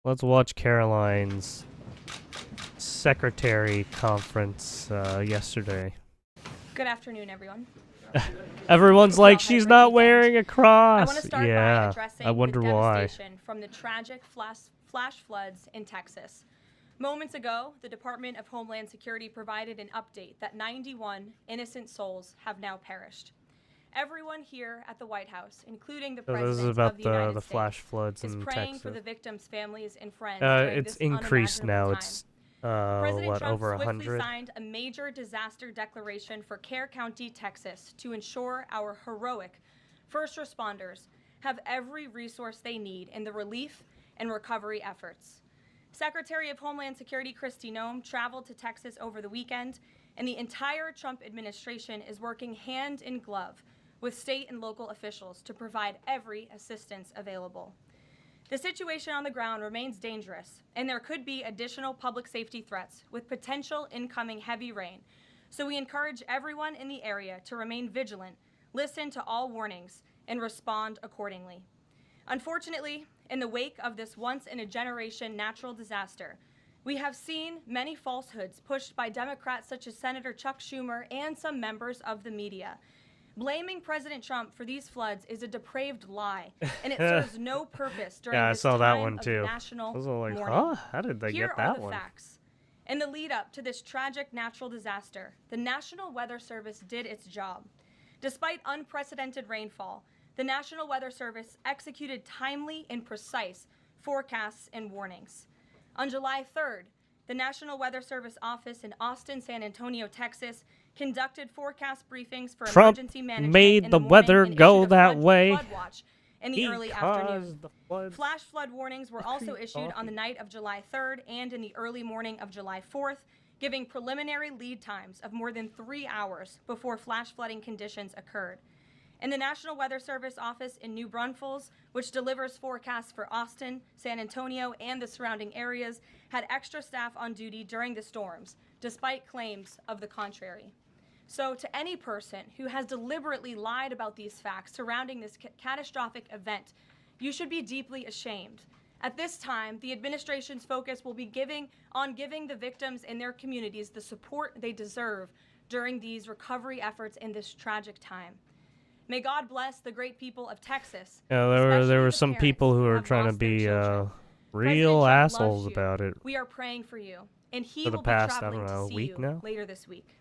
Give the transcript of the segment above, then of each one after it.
let's watch Caroline's secretary conference yesterday. Good afternoon, everyone. Everyone's like, she's not weekend. wearing a cross. I want to start by Yeah, addressing I wonder the why. devastation from the tragic flash floods in Texas. Moments ago, the Department of Homeland Security provided an update that 91 innocent souls have now perished. Everyone here at the White House, including the So this is President about of the United the States, flash floods is in praying Texas. for the victims' families and friends during It's this increased now. unimaginable time. It's President Trump over swiftly 100? signed a major disaster declaration for Kerr County, Texas, to ensure our heroic first responders have every resource they need in the relief and recovery efforts. Secretary of Homeland Security Kristi Noem traveled to Texas over the weekend, and the entire Trump administration is working hand in glove with state and local officials to provide every assistance available. The situation on the ground remains dangerous, and there could be additional public safety threats with potential incoming heavy rain. So we encourage everyone in the area to remain vigilant, listen to all warnings, and respond accordingly. Unfortunately, in the wake of this once-in-a-generation natural disaster, we have seen many falsehoods pushed by Democrats such as Senator Chuck Schumer and some members of the media. Blaming President Trump for these floods is a depraved lie, and it serves no purpose during Yeah, I this saw time that one of too. national I was all like, mourning. huh? How did they Here get are that the one? facts. In the lead up to this tragic natural disaster, the National Weather Service did its job. Despite unprecedented rainfall, the National Weather Service executed timely and precise forecasts and warnings. On July 3rd, the National Weather Service office in Austin, San Antonio, Texas, conducted forecast briefings for Trump emergency management made in the morning weather and go issued a that way. flood watch in the early afternoon. The floods. Flash flood warnings were also issued on the night of July 3rd and in the early morning of July 4th, giving preliminary lead times of more than 3 hours before flash flooding conditions occurred. And the National Weather Service office in New Braunfels, which delivers forecasts for Austin, San Antonio, and the surrounding areas, had extra staff on duty during the storms, despite claims of the contrary. So to any person who has deliberately lied about these facts surrounding this catastrophic event, you should be deeply ashamed. At this time, the administration's focus will be giving the victims and their communities the support they deserve during these recovery efforts in this tragic time. May God bless the great people of Texas. Yeah, there were some people who were trying to be real assholes about it. We are praying for you, and he For the will past, be traveling to see week you now? later this week.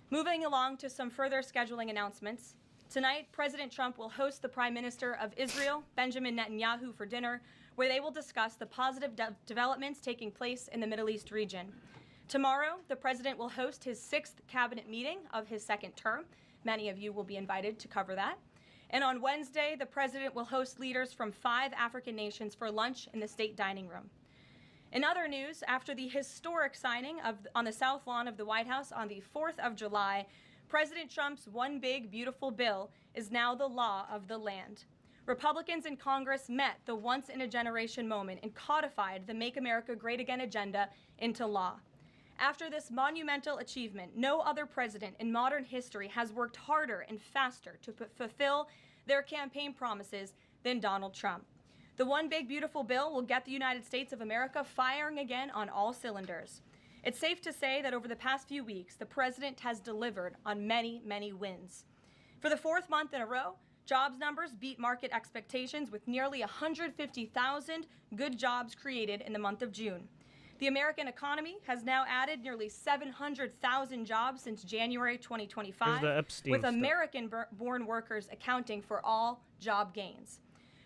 Moving along to some further scheduling announcements. Tonight, President Trump will host the Prime Minister of Israel, Benjamin Netanyahu, for dinner, where they will discuss the positive developments taking place in the Middle East region. Tomorrow, the President will host his 6th cabinet meeting of his second term. Many of you will be invited to cover that. And on Wednesday, the President will host leaders from 5 African nations for lunch in the state dining room. In other news, after the historic signing on the South Lawn of the White House on the 4th of July, President Trump's One Big Beautiful Bill is now the law of the land. Republicans in Congress met the once-in-a-generation moment and codified the Make America Great Again agenda into law. After this monumental achievement, no other president in modern history has worked harder and faster to fulfill their campaign promises than Donald Trump. The One Big Beautiful Bill will get the United States of America firing again on all cylinders. It's safe to say that over the past few weeks, the president has delivered on many, many wins. For the 4th month in a row, jobs numbers beat market expectations with nearly 150,000 good jobs created in the month of June. The American economy has now added nearly 700,000 jobs since January 2025, with American-born workers accounting for all job gains.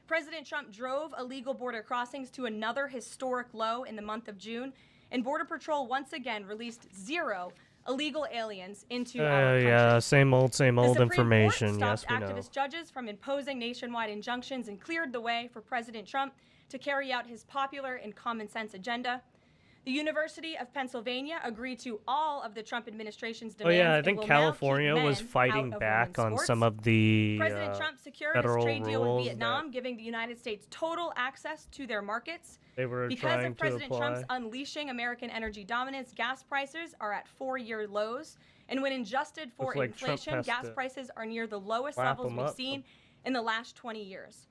President Trump drove illegal border crossings to another historic low in the month of June, and Border Patrol once again released 0 illegal aliens into our country. Yeah, same old information. Yes, we know. Activist judges from imposing nationwide injunctions and cleared the way for President Trump to carry out his popular and common sense agenda. The University of Pennsylvania agreed to all of the Trump administration's demands. Oh yeah, I think California was fighting back on some of the President Trump secured his trade deal with Vietnam, giving the United States total access to their markets. They were because of President Trump's unleashing American energy dominance, gas prices are at 4-year lows. And when adjusted for inflation, gas prices are near the lowest levels we've seen in the last 20 years.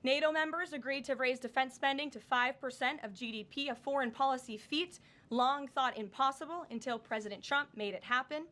NATO members agreed to raise defense spending to 5% of GDP, a foreign policy feat long thought impossible until President Trump made it happen.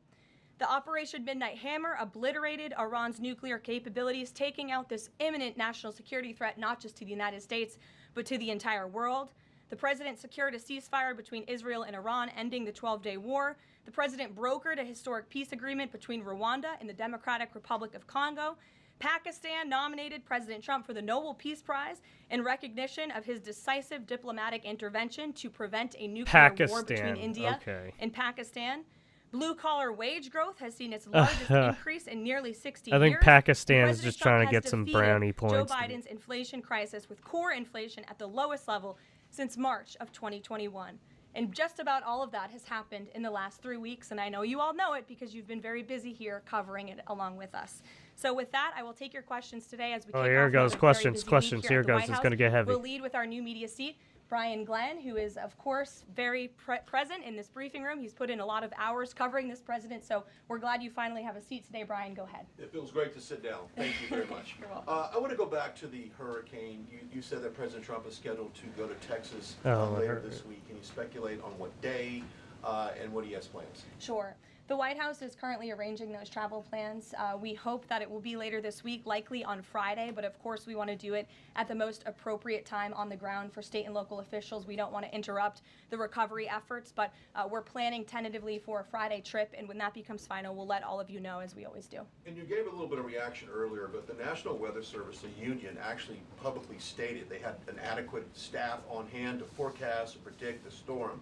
The Operation Midnight Hammer obliterated Iran's nuclear capabilities, taking out this imminent national security threat not just to the United States, but to the entire world. The president secured a ceasefire between Israel and Iran, ending the 12-day war. The president brokered a historic peace agreement between Rwanda and the Democratic Republic of Congo. Pakistan nominated President Trump for the Nobel Peace Prize in recognition of his decisive diplomatic intervention to prevent a nuclear war between India and Pakistan. Blue-collar wage growth has seen its largest increase in nearly 60 years. I think Pakistan is just trying to get some brownie points. Joe Biden's inflation crisis with core inflation at the lowest level since March of 2021. And just about all of that has happened in the last 3 weeks, and I know you all know it because you've been very busy here covering it along with us. So with that, I will take your questions today as we kick off. Here goes questions. Here goes. It's going to get heavy. We'll lead with our new media seat, Brian Glenn, who is, of course, very present in this briefing room. He's put in a lot of hours covering this president, so we're glad you finally have a seat today. Brian, go ahead. It feels great to sit down. Thank you very much. You're welcome. I want to go back to the hurricane. You said that President Trump is scheduled to go to Texas later this week. Can you speculate on what day and what he has plans? Sure. The White House is currently arranging those travel plans. We hope that it will be later this week, likely on Friday, but of course we want to do it at the most appropriate time on the ground for state and local officials. We don't want to interrupt the recovery efforts, but we're planning tentatively for a Friday trip, and when that becomes final, we'll let all of you know, as we always do. And you gave a little bit of reaction earlier, but the National Weather Service, the union, actually publicly stated they had an adequate staff on hand to forecast and predict the storm.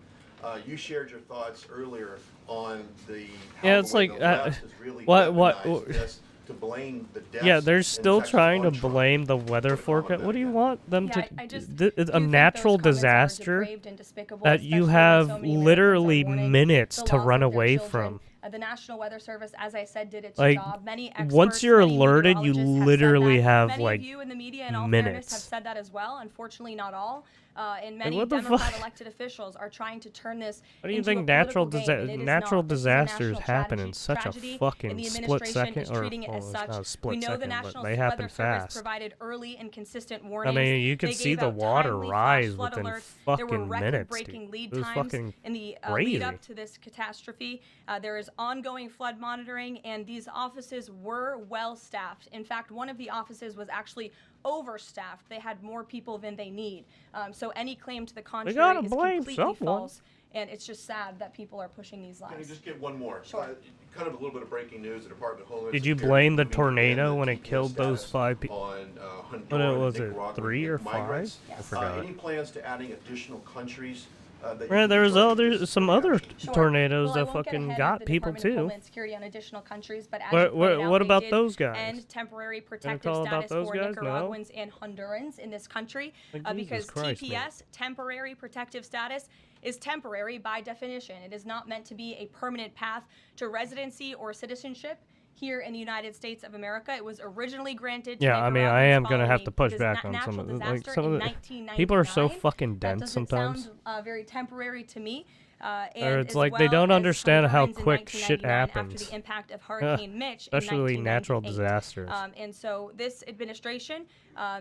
You shared your thoughts earlier on the how it's the way like the left has really what weaponized this to blame the deaths. Yeah, they're still Texas trying to on Trump. blame the weather forecast. What do you want them to? I just It's a do think natural those comments are disaster depraved and despicable, that you especially when have so many Americans literally are mourning minutes the to loss run of their away children. from. The National Weather Service, as I said, did its Like, job. Many experts, once you're many alerted, you meteorologists have literally said that. have, Many like, of you in the media, in all minutes. fairness, have said that as well. Unfortunately, not all. And many what the Democrat fuck? elected officials are trying to turn this What do you into think a natural political game, and it is natural not. This is a disasters national happen in such a tragedy, and fucking the split administration second, is or treating it as it's such. not a split We know second, the but National they Weather happen Service fast. provided early and consistent I warnings. mean, you could They see gave the out water timely rise flash flood within alerts. There were fucking minutes, record-breaking dude. lead It was times fucking in the crazy. lead up to this catastrophe. There is ongoing flood monitoring, and these offices were well staffed. In fact, one of the offices was actually overstaffed. They had more people than they need. So any claim to the contrary gotta is blame completely someone. false. And it's just sad that people are pushing these lies. Can I just get one more? Sure. Kind of a little bit of breaking news. The Department of Homeland Did you Security blame the moving to tornado end when the it killed GPS those status 5 people? on What Honduran was and it, Nicaraguan 3 or 5? migrants. I forgot. Any plans to adding additional countries? That Yeah, there was some other Sure. tornadoes Well, I that won't get fucking ahead of got the people Department of too. Homeland Security on additional countries, but as What- you pointed out, what they about did those guys? end temporary Gonna protective call about status those for guys? No? Nicaraguans and Hondurans in this country Like, because Jesus Christ, man. TPS, temporary protective status, is temporary by definition. It is not meant to be a permanent path to residency or citizenship here in the United States of America. It was originally granted to Yeah, I mean, I Nicaraguans am gonna have to following push this back on natural some of the, disaster some in of the 1999. people are so fucking That dense doesn't sometimes. sound very temporary to me. Or And it's as like they well don't as understand how Hondurans in quick shit 1999 happens. After the impact of Hurricane Mitch in Especially natural 1998. disasters. And so this administration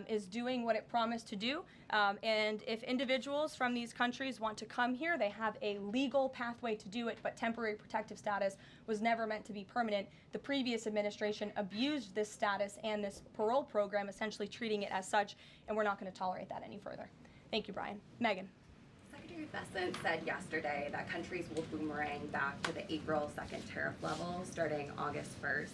is doing what it promised to do. And if individuals from these countries want to come here, they have a legal pathway to do it, but temporary protective status was never meant to be permanent. The previous administration abused this status and this parole program, essentially treating it as such, and we're not going to tolerate that any further. Thank you, Brian. Megan. Secretary Bessent said yesterday that countries will boomerang back to the April 2nd tariff level starting August 1st.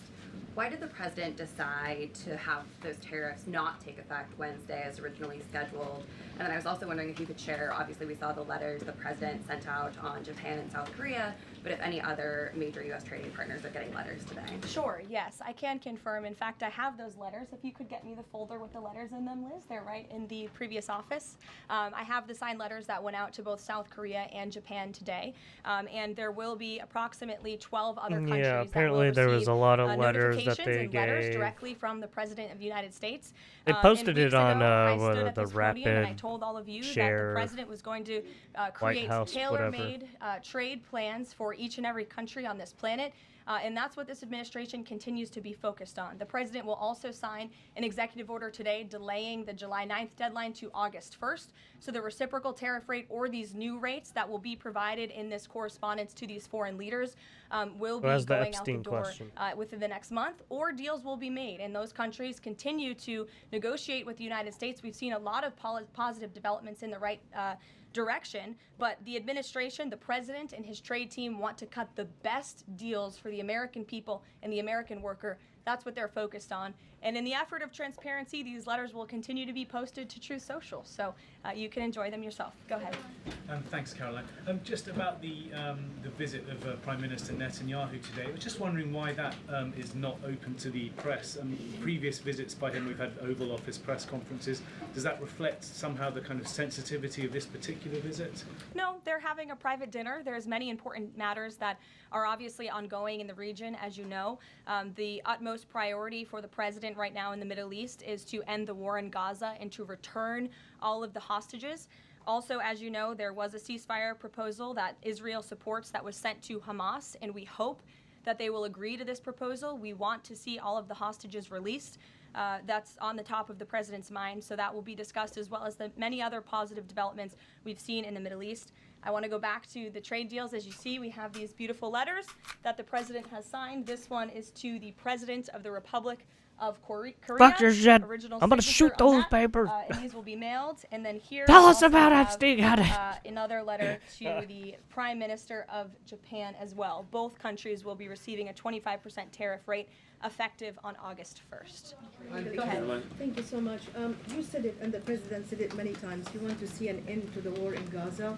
Why did the president decide to have those tariffs not take effect Wednesday as originally scheduled? And then I was also wondering if you could share, obviously we saw the letters the president sent out on Japan and South Korea, but if any other major U.S. trading partners are getting letters today. Sure, yes, I can confirm. In fact, I have those letters. If you could get me the folder with the letters in them, Liz, they're right in the previous office. I have the signed letters that went out to both South Korea and Japan today. And there will be approximately 12 other countries Yeah, that apparently will there was receive, a lot of letters that notifications they and letters gave. directly from the President of the United States. They And posted weeks it on, ago, I what, stood at the this podium and I rapid told all of you that share the President was going to create House, tailor-made trade plans for each and every country on this planet. And that's what this administration continues to be focused on. The president will also sign an executive order today delaying the July 9th deadline to August 1st. So the reciprocal tariff rate or these new rates that will be provided in this correspondence to these foreign leaders will be going out the door within the next month, or deals will be made. And those countries continue to negotiate with the United States. We've seen a lot of positive developments in the right direction, but the administration, the president, and his trade team want to cut the best deals for the American people and the American worker. That's what they're focused on. And in the effort of transparency, these letters will continue to be posted to Truth Social, so you can enjoy them yourself. Go ahead. Thanks, Caroline. Just about the visit of Prime Minister Netanyahu today, I was just wondering why that is not open to the press. Previous visits by him, we've had Oval Office press conferences. Does that reflect somehow the kind of sensitivity of this particular visit? No, they're having a private dinner. There's many important matters that are obviously ongoing in the region, as you know. The utmost priority for the president right now in the Middle East is to end the war in Gaza and to return all of the hostages. Also, as you know, there was a ceasefire proposal that Israel supports that was sent to Hamas, and we hope that they will agree to this proposal. We want to see all of the hostages released. That's on the top of the president's mind, so that will be discussed, as well as the many other positive developments we've seen in the Middle East. I want to go back to the trade deals. As you see, we have these beautiful letters that the president has signed. This one is to the President of the Republic of Korea. Fuck your shit. Original I'm gonna shoot signature on those that. papers. And these will be mailed. And then here Tell we us also about have, Epstein. another letter to the Prime Minister of Japan as well. Both countries will be receiving a 25% tariff rate effective on August 1st. Go ahead. Thank you so much. You said it, and the president said it many times. You want to see an end to the war in Gaza.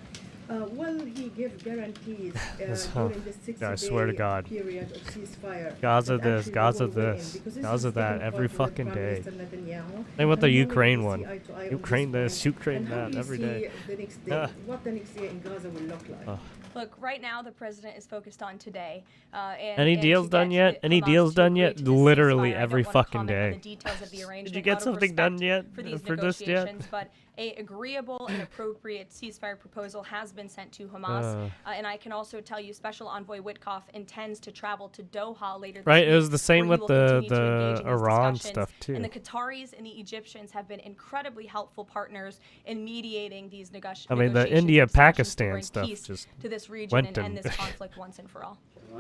Will he give guarantees during the 60-day period of ceasefire? Gaza this, Gaza this, Gaza that, every fucking day. Same with the Ukraine one. Ukraine this, Ukraine that, every day. What the next day in Gaza will look like? Look, right now the president is focused on today. Any deals done yet? Any deals done yet? Literally every fucking day. Did you get something done yet for this yet? But a agreeable and appropriate ceasefire proposal has been sent to Hamas. And I can also tell you Special Envoy Witkoff intends to travel to Doha later this week. It was the same with the Iran stuff too. And the Qataris and the Egyptians have been incredibly helpful partners in mediating these negotiations. I mean, the India-Pakistan stuff just to this region and end this conflict once and for all.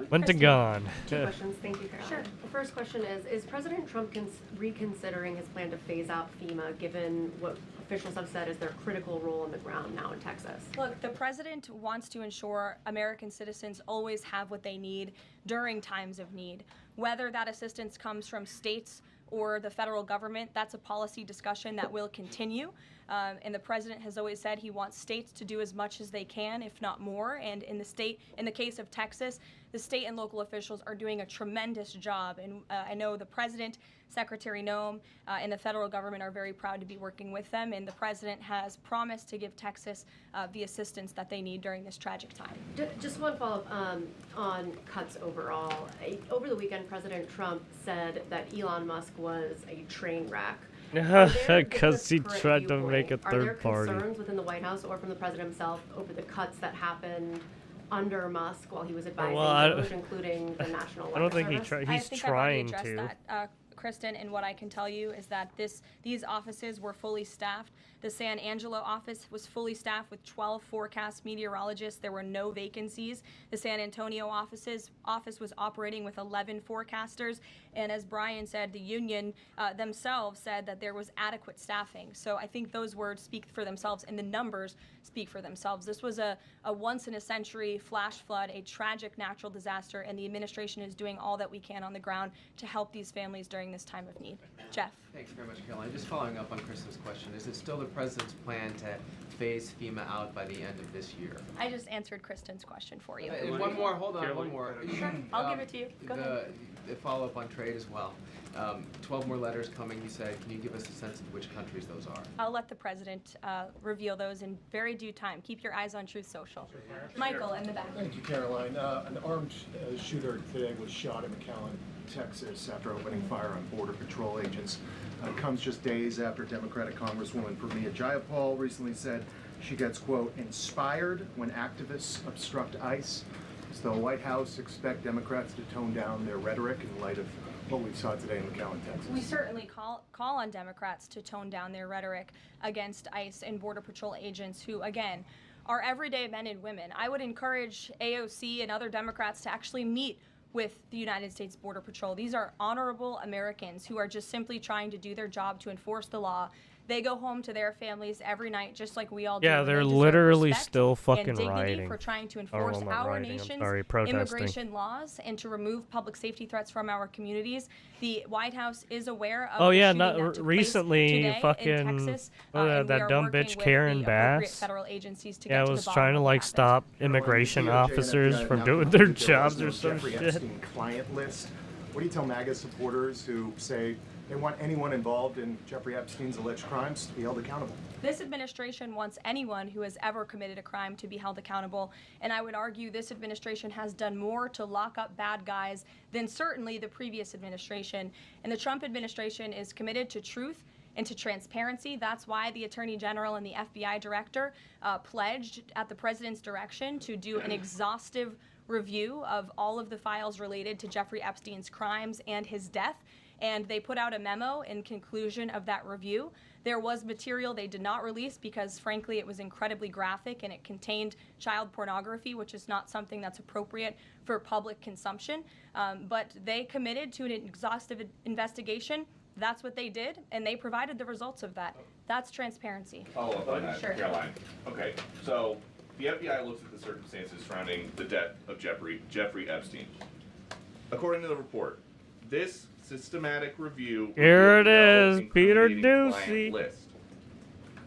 Went and gone. Two questions. Thank you, Caroline. Sure. The first question is President Trump reconsidering his plan to phase out FEMA, given what officials have said is their critical role on the ground now in Texas? Look, the president wants to ensure American citizens always have what they need during times of need. Whether that assistance comes from states or the federal government, that's a policy discussion that will continue. And the president has always said he wants states to do as much as they can, if not more. And in the case of Texas, the state and local officials are doing a tremendous job. And I know the president, Secretary Noem, and the federal government are very proud to be working with them. And the president has promised to give Texas the assistance that they need during this tragic time. Just one follow-up on cuts overall. Over the weekend, President Trump said that Elon Musk was a train wreck. Because he tried to make a third party. Are there concerns within the White House or from the president himself over the cuts that happened under Musk while he was advising those, including the National Weather I don't think Service? he's trying to. I think I've already addressed that, Kristen, and what I can tell you is that these offices were fully staffed. The San Angelo office was fully staffed with 12 forecast meteorologists. There were no vacancies. The San Antonio office was operating with 11 forecasters. And as Brian said, the union themselves said that there was adequate staffing. So I think those words speak for themselves, and the numbers speak for themselves. This was a once-in-a-century flash flood, a tragic natural disaster, and the administration is doing all that we can on the ground to help these families during this time of need. Jeff. Thanks very much, Caroline. Just following up on Kristen's question, is it still the president's plan to phase FEMA out by the end of this year? I just answered Kristen's question for you. One more, hold on, one more. Sure, I'll give it to you. Go ahead. The follow-up on trade as well. 12 more letters coming, you said. Can you give us a sense of which countries those are? I'll let the president reveal those in very due time. Keep your eyes on Truth Social. Michael, in the back. Thank you, Caroline. An armed shooter today was shot in McAllen, Texas, after opening fire on Border Patrol agents. Comes just days after Democratic Congresswoman Pramila Jayapal recently said she gets, quote, inspired when activists obstruct ICE. Does the White House expect Democrats to tone down their rhetoric in light of what we saw today in McAllen, Texas? We certainly call on Democrats to tone down their rhetoric against ICE and Border Patrol agents who, again, are everyday men and women. I would encourage AOC and other Democrats to actually meet with the United States Border Patrol. These are honorable Americans who are just simply trying to do their job to enforce the law. They go home to their families every night, just like we all do. Yeah, and they're they deserve literally respect still and fucking dignity rioting. for trying to Or, enforce well, not our rioting, I'm nation's sorry, protesting. immigration laws and to remove public safety threats from our communities. The White House is aware of Oh the yeah, shooting not that took place recently. today Fucking in Texas, that and we are dumb working bitch with Karen the appropriate Bass. federal agencies to Yeah, get to was the bottom trying to of what like happened. stop Caroline, immigration the DOJ and officers FBI from now doing confirmed their that there jobs was no or some Jeffrey shit. Epstein client list. What do you tell MAGA supporters who say they want anyone involved in Jeffrey Epstein's alleged crimes to be held accountable? This administration wants anyone who has ever committed a crime to be held accountable, and I would argue this administration has done more to lock up bad guys than certainly the previous administration. And the Trump administration is committed to truth and to transparency. That's why the Attorney General and the FBI Director pledged at the President's direction to do an exhaustive review of all of the files related to Jeffrey Epstein's crimes and his death. And they put out a memo in conclusion of that review. There was material they did not release because, frankly, it was incredibly graphic and it contained child pornography, which is not something that's appropriate for public consumption. But they committed to an exhaustive investigation. That's what they did, and they provided the results of that. That's transparency. Follow up on that, Sure. Caroline. Okay, so the FBI looks at the circumstances surrounding the death of Jeffrey Epstein. According to the report, this systematic review Here it revealed no is, Peter incriminating client Ducey. list.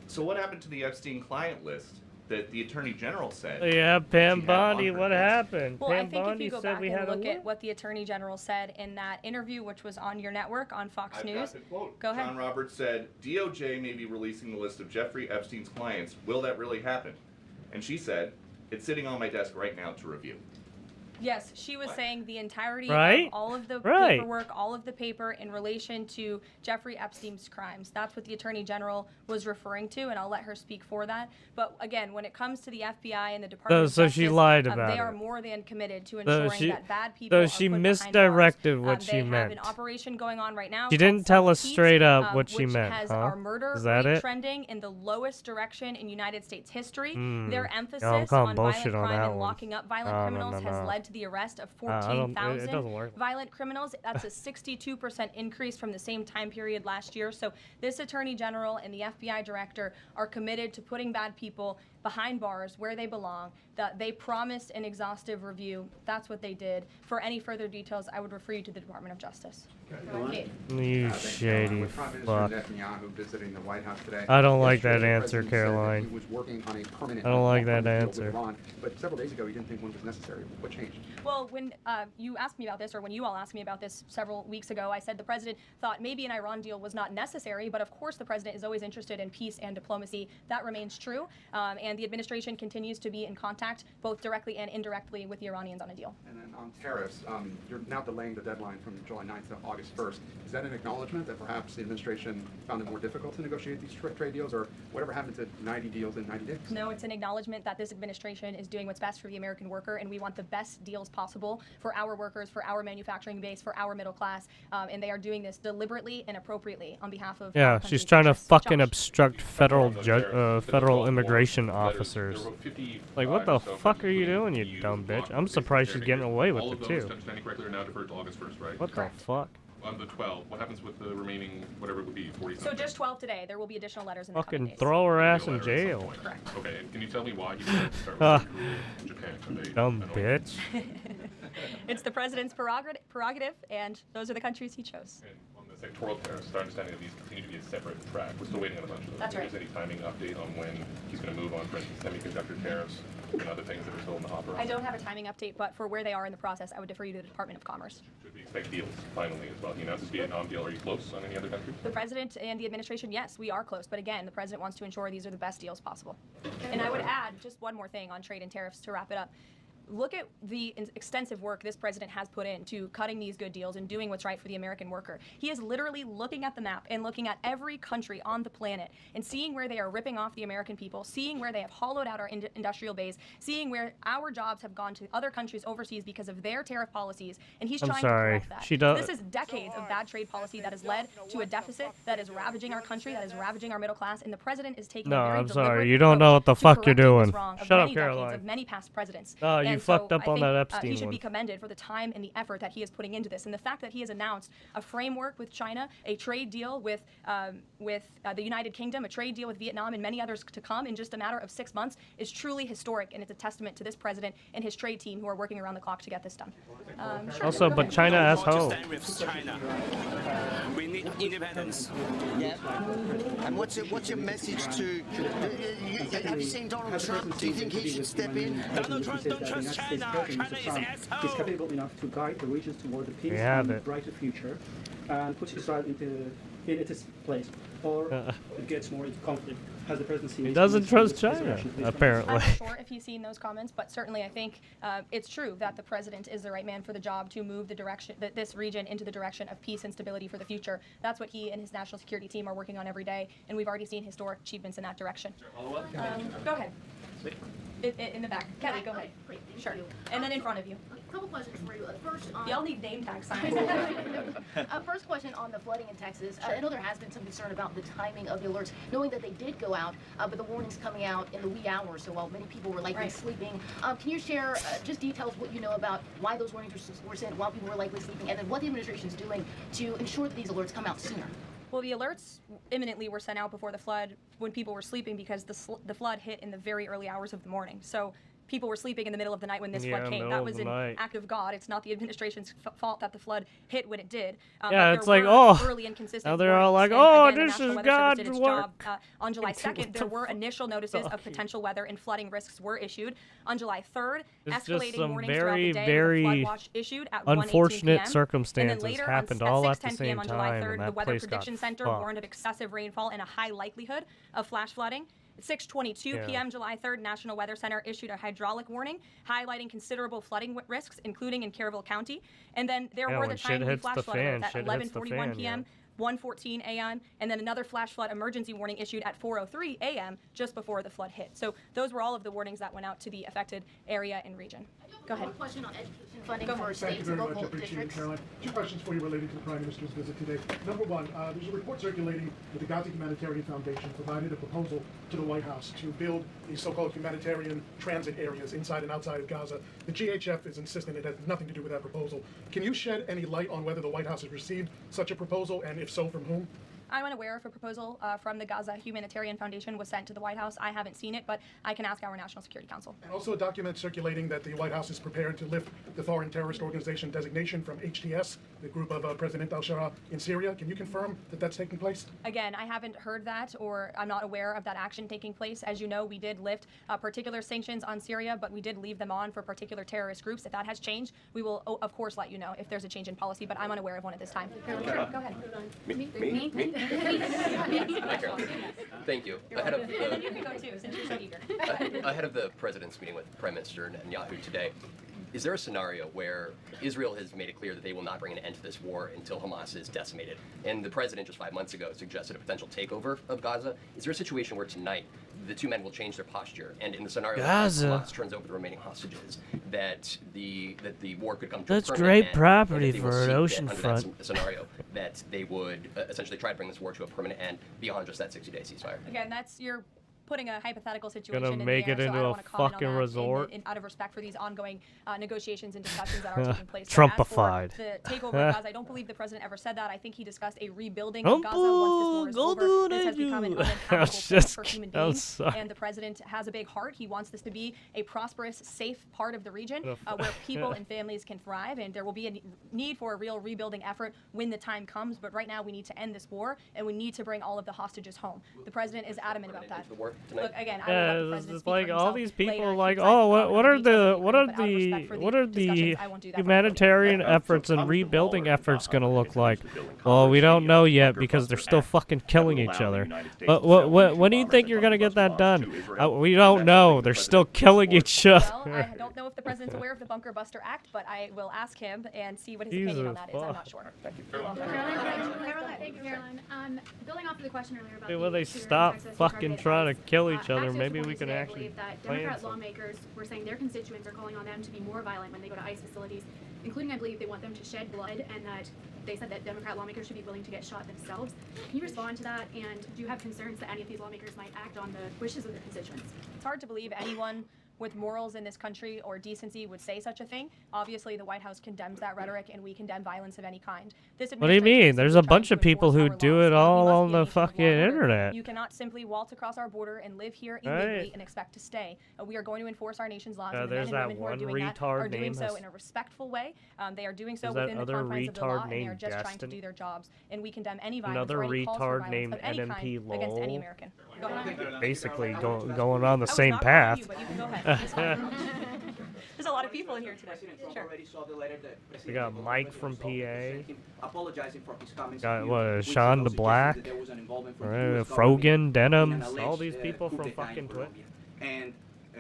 So what happened to the Epstein client list that the Attorney General said? Yeah, Pam she had Bondi, on her what desk? happened? Well, Pam I think if Bondi you go said back we and had a look at list. what the Attorney General said in that interview, which was on your network on Fox I've News. got the quote. Go ahead. John Roberts said, DOJ may be releasing the list of Jeffrey Epstein's clients. Will that really happen? And she said, it's sitting on my desk right now to review. Yes, she was saying the entirety Right? of all of the Right. paperwork, all of the paper in relation to Jeffrey Epstein's crimes. That's what the Attorney General was referring to, and I'll let her speak for that. But again, when it comes to the FBI and the Department of So Justice, she lied about they are it. more than committed to So ensuring she- that bad people so are she put misdirected behind what bars. she They have meant. an operation going on right now. She called didn't tell us Peace, straight up what she which meant, has huh? our murder Is that rate it? trending in the lowest direction in United States history. Hmm. Their No, I'm emphasis calling on violent bullshit on crime that and one. locking up violent No, no, criminals no, has no. led to the arrest of I don't- it 14,000 doesn't work. violent criminals. That's a 62% increase from the same time period last year. So this Attorney General and the FBI Director are committed to putting bad people behind bars where they belong. That they promised an exhaustive review. That's what they did. For any further details, I would refer you to the Department of Justice. Okay. You Thanks, shady Caroline. With Prime fuck. Minister Netanyahu visiting the White House today, I don't like that yesterday, the answer, president said that Caroline. He was working on a permanent I don't like that non-nuclear deal with answer. Iran, but several days ago he didn't think one was necessary. What changed? Well, when you asked me about this, or when you all asked me about this several weeks ago, I said the president thought maybe an Iran deal was not necessary, but of course the president is always interested in peace and diplomacy. That remains true, and the administration continues to be in contact, both directly and indirectly, with the Iranians on a deal. And then on tariffs, you're now delaying the deadline from July 9th to August 1st. Is that an acknowledgement that perhaps the administration found it more difficult to negotiate these trade deals, or whatever happened to 90 deals in 90 days? No, it's an acknowledgement that this administration is doing what's best for the American worker, and we want the best deals possible for our workers, for our manufacturing base, for our middle class, and they are doing this deliberately and appropriately on behalf of Yeah, our she's country's trying to interests. fucking Josh. obstruct federal federal Letters, immigration there officers. were 50 Like, what the or so fuck are you including doing, you EU dumb bitch? I'm on surprised she's basic getting away with all it of those, too. if I'm understanding correctly, are now deferred to August 1st, right? What the Correct. fuck? On the 12, what happens with the remaining, whatever it would be, 40 So something? just 12 today. There will be additional letters in the coming Fucking days. throw her ass in Letter at some jail. point. Correct. Okay, and can you tell me why he decided to start Ah. with Peru and Japan? Are they- Dumb I don't- bitch. It's the president's prerogative, and those are the countries he chose. And on the sectoral tariffs, it's our understanding that these continue to be a separate track. We're still waiting on a bunch of those. That's Is right. there any timing update on when he's going to move on, for instance, semiconductor tariffs and other things that are still in the hopper? I don't have a timing update, but for where they are in the process, I would defer you to the Department of Commerce. Should we expect deals finally as well? He announced his Vietnam deal. Are you close on any other countries? The president and the administration, yes, we are close. But again, the president wants to ensure these are the best deals possible. And I would add just one more thing on trade and tariffs to wrap it up. look at the extensive work this president has put into cutting these good deals and doing what's right for the American worker. He is literally looking at the map and looking at every country on the planet and seeing where they are ripping off the American people, seeing where they have hollowed out our industrial base, seeing where our jobs have gone to other countries overseas because of their tariff policies, and he's trying to correct that. She does. This is decades of bad trade policy that has led to a deficit that is ravaging our country, that is ravaging our middle class, and the president is taking a very I'm deliberate sorry. You don't know what the fuck you're doing. Shut up, Caroline. Of many past presidents. Oh, you and fucked so up I on think, that Epstein he should one. be commended for the time and the effort that he is putting into this, and the fact that he has announced a framework with China, a trade deal with the United Kingdom, a trade deal with Vietnam, and many others to come in just a matter of 6 months is truly historic, and it's a testament to this president and his trade team who are working around the clock to get this done. Sure. Also, but China as whole. China. We need independence. Yeah. And what's your message to? Have you seen Donald Trump? Do you think he should step in? Donald Trump don't trust China. China is an asshole. Is capable enough to guide the regions toward a peace and brighter future, and put Israel in its place, or it gets more into conflict. Has the presidency? He doesn't trust China, apparently. I'm not sure if he's seen those comments, but certainly I think it's true that the president is the right man for the job to move the direction, this region into the direction of peace and stability for the future. That's what he and his national security team are working on every day, and we've already seen historic achievements in that direction. Go ahead. In the back. Kelly, go ahead. Great, sure. And then in front of you. A couple questions for you. First, y'all need name tag signs. First question on the flooding in Texas. I know there has been some concern about the timing of the alerts, knowing that they did go out, but the warnings coming out in the wee hours, so while many people were likely sleeping. Can you share just details what you know about why those warnings were sent while people were likely sleeping, and then what the administration is doing to ensure that these alerts come out sooner? Well, the alerts imminently were sent out before the flood when people were sleeping because the flood hit in the very early hours of the morning. So people were sleeping in the middle of the night when this flood came. That was an act of God. It's not the administration's fault that the flood hit when it did. Yeah, it's like, early inconsistent now they're all like, again, this is God's work. On July 2nd, there were initial notices of potential weather and flooding risks were issued. On July 3rd, escalating warnings throughout the day. The flood watch issued at 1:18 unfortunate p.m. circumstances and then later, happened on, all at at the 6:10 same p.m. on July time, 3rd, and the that Weather place Prediction got Center fucked. warned of excessive rainfall and a high likelihood of flash flooding. At 6:22 p.m. July 3rd, National Weather Center issued a hydraulic warning, highlighting considerable flooding risks, including in Caryville County. And then there were the timely flash flood alerts at 11:41 p.m., 1:14 a.m., and then another flash flood emergency warning issued at 4:03 a.m. just before the flood hit. So those were all of the warnings that went out to the affected area and region. Go ahead. One question on education funding for states Thank you very and local much. I appreciate it, districts. Caroline. Two questions for you related to the Prime Minister's visit today. Number one, there's a report circulating that the Gaza Humanitarian Foundation provided a proposal to the White House to build these so-called humanitarian transit areas inside and outside of Gaza. The GHF is insisting it has nothing to do with that proposal. Can you shed any light on whether the White House has received such a proposal, and if so, from whom? I'm unaware if a proposal from the Gaza Humanitarian Foundation was sent to the White House. I haven't seen it, but I can ask our National Security Council. And also a document circulating that the White House is prepared to lift the Foreign Terrorist Organization designation from HTS, the group of President al-Shara in Syria. Can you confirm that that's taking place? Again, I haven't heard that, or I'm not aware of that action taking place. As you know, we did lift particular sanctions on Syria, but we did leave them on for particular terrorist groups. If that has changed, we will, of course, let you know if there's a change in policy, but I'm unaware of one at this time. Sure, go ahead. Me? Thank you. You can go too, since you're so eager. Ahead of the president's meeting with Prime Minister Netanyahu today, is there a scenario where Israel has made it clear that they will not bring an end to this war until Hamas is decimated? And the president just 5 months ago suggested a potential takeover of Gaza. Is there a situation where tonight the two men will change their posture, and in the scenario that Hamas turns over the remaining hostages, that the war could come to a permanent great end, property and that they will for an seek ocean that, front. under that scenario, that they would essentially try to bring this war to a permanent end beyond just that 60-day ceasefire? Again, you're putting a hypothetical situation in make the air, it so into I don't a want to comment fucking on that resort. out of respect for these ongoing negotiations and discussions that are taking place. Trumpified. But as for the takeover of Gaza, I don't believe the president ever said that. I think he discussed a rebuilding of Gaza once this war is over. This has become an uninhabitable place for human beings, and the president has a big heart. He wants this to be a prosperous, safe part of the region where people and families can thrive, and there will be a need for a real rebuilding effort when the time comes. But right now, we need to end this war, and we need to bring all of the hostages home. The president is adamant about that. war tonight? Look, again, I will let the president It's speak like for all himself these people later. like, He decides oh, to go what into are detail the later, what are but out of the respect for what are the discussions, I won't do that. humanitarian efforts and rebuilding efforts gonna look like? Well, we don't know yet because they're still fucking killing each other. When do you think you're gonna get that done? We don't know. They're still killing each other. Well, I don't know if the president's aware of the Bunker Buster Act, but I will ask him and see what his opinion on that is. I'm not sure. Thank you. Thank you, Caroline. Building off of the question earlier about Hey, the will they shooter in stop Texas who fucking targeted trying ICE, to kill each other? Axios Maybe we reported can today, I actually believe that plan Democrat some. lawmakers were saying their constituents are calling on them to be more violent when they go to ICE facilities, including, I believe, they want them to shed blood, and that they said that Democrat lawmakers should be willing to get shot themselves. Can you respond to that, and do you have concerns that any of these lawmakers might act on the wishes of their constituents? It's hard to believe anyone with morals in this country or decency would say such a thing. Obviously, the White House condemns that rhetoric, and we condemn violence of any kind. This What do you administration mean? is There's simply a bunch trying of to people enforce who our do laws, it and we all must on be a the nation of fucking law and order. internet. You cannot simply waltz across our border and live here Right. illegally and expect to stay. We are going to enforce our nation's laws, and the men there's and that women who are one doing that retard are doing name so has- in a respectful way. They are doing so Is that within the other confines of the law, retard and they are named just trying to Destin? do their jobs. And we condemn any violence Another or any calls for retard violence named of any kind NMP against any lol. American. Go ahead. Basically going on the I was same not calling path. you, but you can go ahead. It's fine. There's a lot of people in here today. Sure. We got Mike from PA. Apologizing for his comments. Got what? Sean the Black. Frogan, Denham. All these people from fucking Twitch. And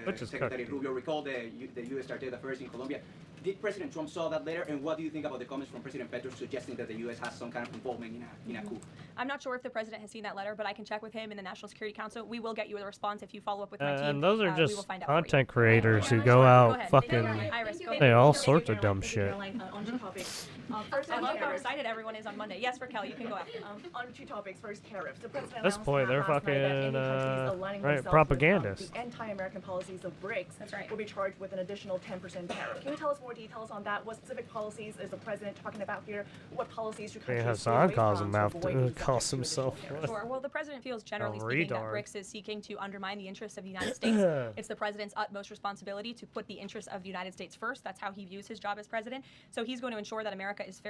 Which is Secretary cooked. Rubio recalled the U.S. started affairs in Colombia. Did President Trump saw that letter, and what do you think about the comments from President Petro suggesting that the U.S. has some kind of involvement in a coup? I'm not sure if the president has seen that letter, but I can check with him in the National Security Council. We will get you a response if you follow up with my team. And those are we will just find out for you. content creators who go out ahead. fucking Iris, go say ahead. all sorts of dumb shit. On two topics. First, I love how excited everyone is on Monday. Yes, Raquel, you can go after. On two topics. First, tariffs. The president At this announced point, they're last night that any fucking, countries aligning right, themselves propagandists. With, the anti-American policies of BRICS will be charged with an additional 10% tariff. Can you tell us more details on that? What specific policies is the president talking about here? What policies should Hey, countries stay Hassan away calls from him to out. avoid being Calls subject to himself. additional tariffs? Sure. Well, the president feels generally speaking that retard. BRICS is seeking to undermine the interests of the United States. It's the president's utmost responsibility to put the interests of the United States first. That's how he views his job as president. So he's going to ensure that America is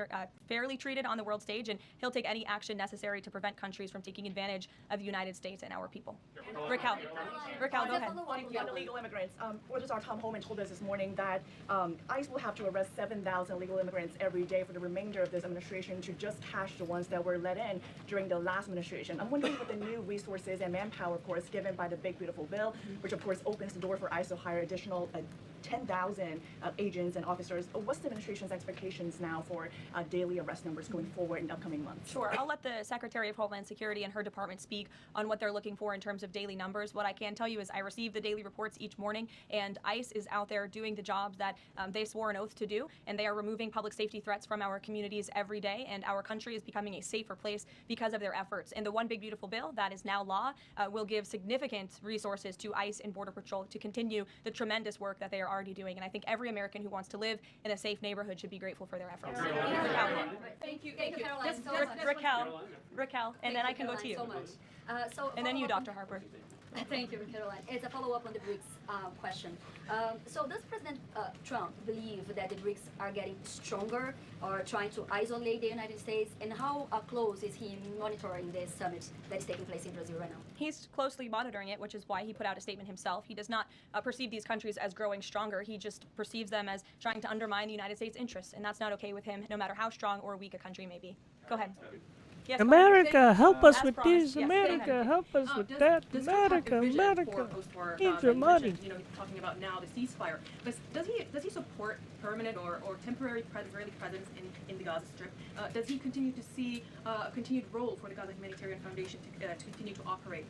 fairly treated on the world stage, and he'll take any action necessary to prevent countries from taking advantage of the United States and our people. Raquel, go ahead. On illegal immigrants, Reuters' Tom Homan told us this morning that ICE will have to arrest 7,000 illegal immigrants every day for the remainder of this administration to just catch the ones that were let in during the last administration. I'm wondering what the new resources and manpower, of course, given by the big beautiful bill, which of course opens the door for ICE to hire additional 10,000 agents and officers. What's the administration's expectations now for daily arrest numbers going forward in upcoming months? Sure. I'll let the Secretary of Homeland Security and her department speak on what they're looking for in terms of daily numbers. What I can tell you is I receive the daily reports each morning, and ICE is out there doing the jobs that they swore an oath to do, and they are removing public safety threats from our communities every day, and our country is becoming a safer place because of their efforts. And the One Big Beautiful Bill that is now law will give significant resources to ICE and Border Patrol to continue the tremendous work that they are already doing. And I think every American who wants to live in a safe neighborhood should be grateful for their efforts. Thank you, Caroline. Yes, Raquel, and then I can go to you. So much. And then you, Dr. Harper. Thank you, Caroline. It's a follow-up on the BRICS question. So does President Trump believe that the BRICS are getting stronger or trying to isolate the United States? And how close is he monitoring this summit that is taking place in Brazil right now? He's closely monitoring it, which is why he put out a statement himself. He does not perceive these countries as growing stronger. He just perceives them as trying to undermine the United States' interests, and that's not okay with him, no matter how strong or weak a country may be. Go ahead. Yes, America, help us as with promised, this. yes, America, help us with that. America, America. Need your money. You know, talking about now the ceasefire. But does he support permanent or temporary Israeli presence in the Gaza Strip? Does he continue to see a continued role for the Gaza Humanitarian Foundation to continue to operate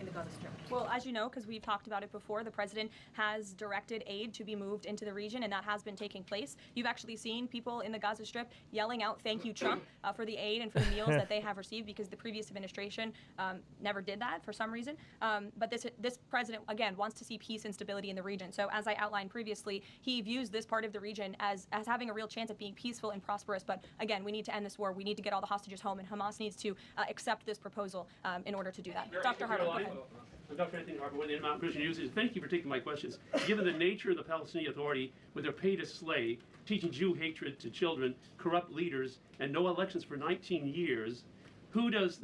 in the Gaza Strip? Well, as you know, because we've talked about it before, the president has directed aid to be moved into the region, and that has been taking place. You've actually seen people in the Gaza Strip yelling out, "Thank you, Trump," for the aid and for the meals that they have received, because the previous administration never did that for some reason. But this president, again, wants to see peace and stability in the region. So as I outlined previously, he views this part of the region as having a real chance at being peaceful and prosperous. But again, we need to end this war. We need to get all the hostages home, and Hamas needs to accept this proposal in order to do that. Dr. Harper, go ahead. Dr. Anthony Harper with the Intermountain Christian Youth. Thank you for taking my questions. Given the nature of the Palestinian Authority, with their pay to slay, teaching Jew hatred to children, corrupt leaders, and no elections for 19 years, who does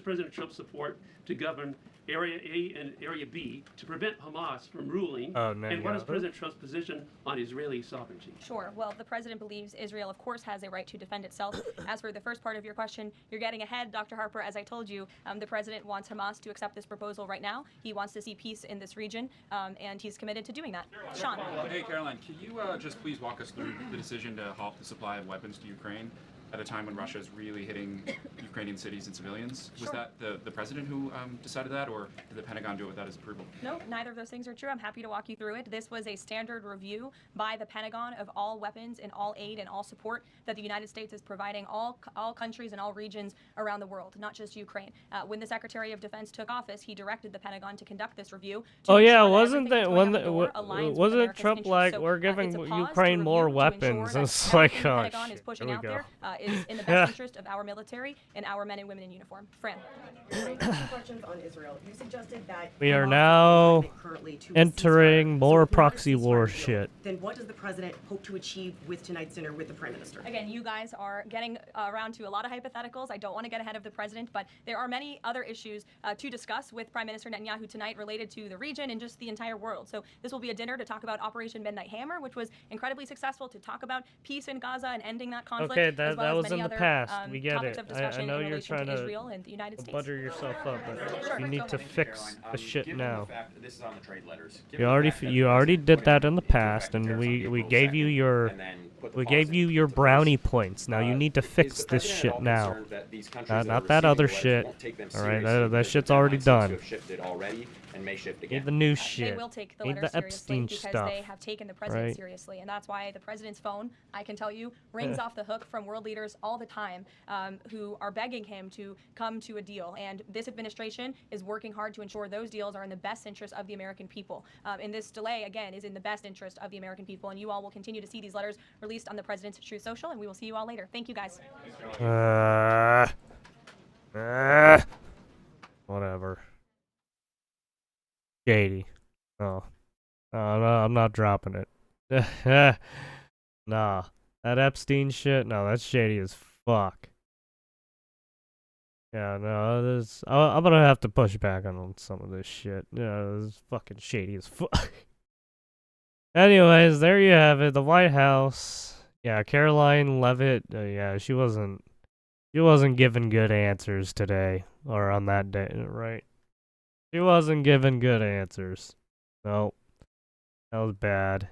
President Trump support to govern Area A and Area B to prevent Hamas from ruling? Oh, and what is Netanyahu? President Trump's position on Israeli sovereignty? Sure. Well, the president believes Israel, of course, has a right to defend itself. As for the first part of your question, you're getting ahead, Dr. Harper. As I told you, the president wants Hamas to accept this proposal right now. He wants to see peace in this region, and he's committed to doing that. Sean. Hey, Caroline, can you just please walk us through the decision to halt the supply of weapons to Ukraine at a time when Russia is really hitting Ukrainian cities and civilians? Was Sure. that the president who decided that, or did the Pentagon do it without his approval? No, neither of those things are true. I'm happy to walk you through it. This was a standard review by the Pentagon of all weapons and all aid and all support that the United States is providing all countries and all regions around the world, not just Ukraine. When the Secretary of Defense took office, he directed the Pentagon to conduct this review. Oh yeah, wasn't wasn't Trump like, we're giving Ukraine more weapons? It's like, oh Pentagon is shit, pushing here out we go. there is in the best interest of our military and our men and women in uniform. Fran. Two questions on Israel. You suggested that We are Hamas now is currently to a entering ceasefire. more So if not a proxy ceasefire war deal, shit. Then what does the president hope to achieve with tonight's dinner with the prime minister? Again, you guys are getting around to a lot of hypotheticals. I don't want to get ahead of the president, but there are many other issues to discuss with Prime Minister Netanyahu tonight related to the region and just the entire world. So this will be a dinner to talk about Operation Midnight Hammer, which was incredibly successful, to talk about peace in Gaza and ending that conflict. Okay, as that well as was many in the other, past. We get topics it. of discussion I know in you're relation trying to to Israel and the United States. butter yourself up, but Sure, you go need to ahead. fix the shit given now. The fact, this is on the trade letters. You already did that in the past, and we gave you your brownie points. Now you need to fix this shit now. Not that other shit. All right, that shit's already done. Need the new shit. They will take the Need letter the Epstein seriously because stuff. they have taken the president right? seriously, and that's why the president's phone, I can tell you, rings off the hook from world leaders all the time who are begging him to come to a deal. And this administration is working hard to ensure those deals are in the best interest of the American people. And this delay, again, is in the best interest of the American people. And you all will continue to see these letters released on the president's Truth Social, and we will see you all later. Thank you, guys. Whatever. Shady. Oh. No, I'm not dropping it. Nah. That Epstein shit? No, that's shady as fuck. Yeah, no, I'm gonna have to push back on some of this shit. Yeah, this is fucking shady as fuck. Anyways, there you have it. The White House. Yeah, Caroline Leavitt. Yeah, she wasn't giving good answers today, or on that day, right? She wasn't giving good answers. Nope. That was bad.